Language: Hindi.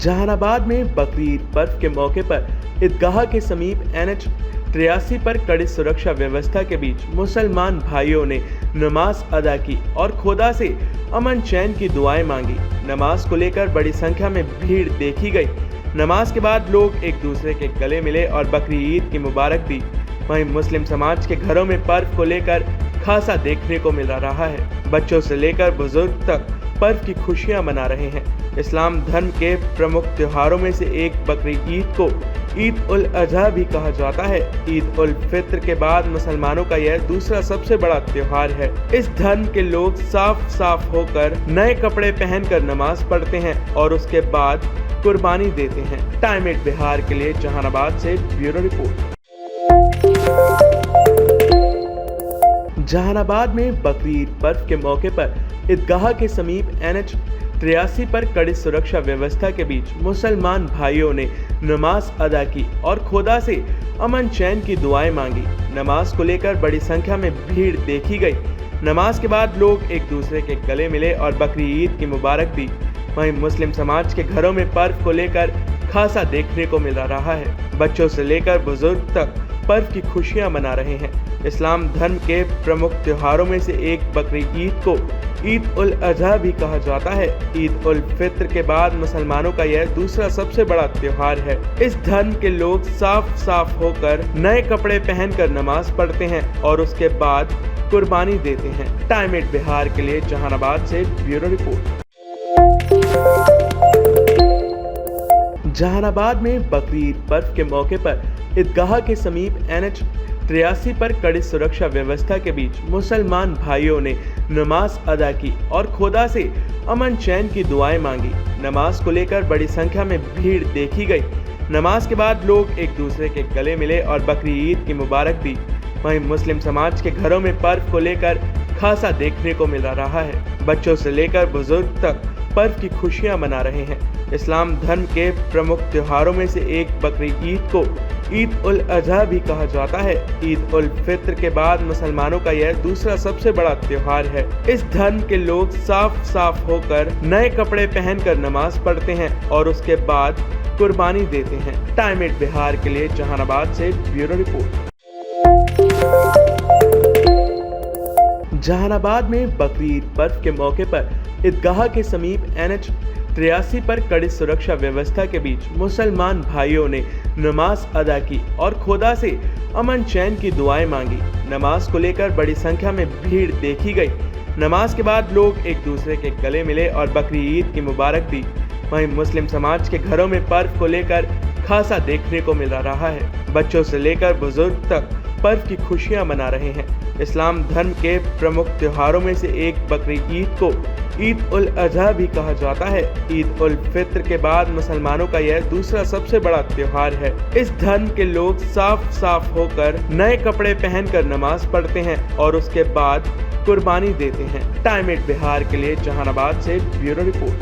जहानाबाद में बकरीद पर्व के मौके पर ईदगाह के समीप NH 83 पर कड़ी सुरक्षा व्यवस्था के बीच मुसलमान भाइयों ने नमाज अदा की और खुदा से अमन चैन की दुआएं मांगी। नमाज को लेकर बड़ी संख्या में भीड़ देखी गई। नमाज के बाद लोग एक दूसरे के गले मिले और बकरी ईद की मुबारक दी। वहीं मुस्लिम समाज के घरों में पर्व को लेकर खासा देखने को मिल रहा है। बच्चों से लेकर बुजुर्ग तक पर्व की खुशियां मना रहे हैं। इस्लाम धर्म के प्रमुख त्योहारों में से एक बकरी ईद को ईद उल अजहा भी कहा जाता है। ईद उल फित्र के बाद मुसलमानों का यह दूसरा सबसे बड़ा त्योहार है। इस धर्म के लोग साफ साफ होकर नए कपड़े पहनकर नमाज पढ़ते हैं और उसके बाद कुर्बानी देते हैं। टाइम 8 बिहार के लिए जहानाबाद से ब्यूरो रिपोर्ट। जहानाबाद में बकरीद पर्व के मौके पर ईदगाह के समीप NH 83 पर कड़ी सुरक्षा व्यवस्था के बीच मुसलमान भाइयों ने नमाज अदा की और खुदा से अमन चैन की दुआएं मांगी। नमाज को लेकर बड़ी संख्या में भीड़ देखी गई। नमाज के बाद लोग एक दूसरे के गले मिले और बकरी ईद की मुबारक दी। वहीं मुस्लिम समाज के घरों में पर्व को लेकर खासा देखने को मिल रहा है। बच्चों से लेकर बुजुर्ग तक पर्व की खुशियां मना रहे हैं। इस्लाम धर्म के प्रमुख त्योहारों में से एक बकरी ईद को ईद उल अजहा भी कहा जाता है। ईद उल फित्र के बाद मुसलमानों का यह दूसरा सबसे बड़ा त्योहार है। इस धर्म के लोग साफ साफ होकर नए कपड़े पहनकर नमाज पढ़ते हैं और उसके बाद कुर्बानी देते हैं। टाइम 8 बिहार के लिए जहानाबाद से ब्यूरो रिपोर्ट। जहानाबाद में बकरीद पर्व के मौके पर ईदगाह के समीप NH 83 पर कड़ी सुरक्षा व्यवस्था के बीच मुसलमान भाइयों ने नमाज अदा की और खुदा से अमन चैन की दुआएं मांगी। नमाज को लेकर बड़ी संख्या में भीड़ देखी गई। नमाज के बाद लोग एक दूसरे के गले मिले और बकरी ईद की मुबारक दी। वहीं मुस्लिम समाज के घरों में पर्व को लेकर खासा देखने को मिल रहा है। बच्चों से लेकर बुजुर्ग तक पर्व की खुशियां मना रहे हैं। इस्लाम धर्म के प्रमुख त्योहारों में से एक बकरी ईद को ईद उल अजहा भी कहा जाता है। ईद उल फित्र के बाद मुसलमानों का यह दूसरा सबसे बड़ा त्योहार है। इस धर्म के लोग साफ साफ होकर नए कपड़े पहनकर नमाज पढ़ते हैं और उसके बाद कुर्बानी देते हैं। टाइम 8 बिहार के लिए जहानाबाद से ब्यूरो रिपोर्ट। जहानाबाद में बकरीद पर्व के मौके पर ईदगाह के समीप NH 83 पर कड़ी सुरक्षा व्यवस्था के बीच मुसलमान भाइयों ने नमाज अदा की और खुदा से अमन चैन की दुआएं मांगी। नमाज को लेकर बड़ी संख्या में भीड़ देखी गई। नमाज के बाद लोग एक दूसरे के गले मिले और बकरी ईद की मुबारक दी। वहीं मुस्लिम समाज के घरों में पर्व को लेकर खासा देखने को मिल रहा है। बच्चों से लेकर बुजुर्ग तक पर्व की खुशियां मना रहे हैं। इस्लाम धर्म के प्रमुख त्योहारों में से एक बकरी ईद को ईद उल अजहा भी कहा जाता है। ईद उल फित्र के बाद मुसलमानों का यह दूसरा सबसे बड़ा त्योहार है। इस धर्म के लोग साफ साफ होकर नए कपड़े पहनकर नमाज पढ़ते हैं और उसके बाद कुर्बानी देते हैं। टाइम 8 बिहार के लिए जहानाबाद से ब्यूरो रिपोर्ट।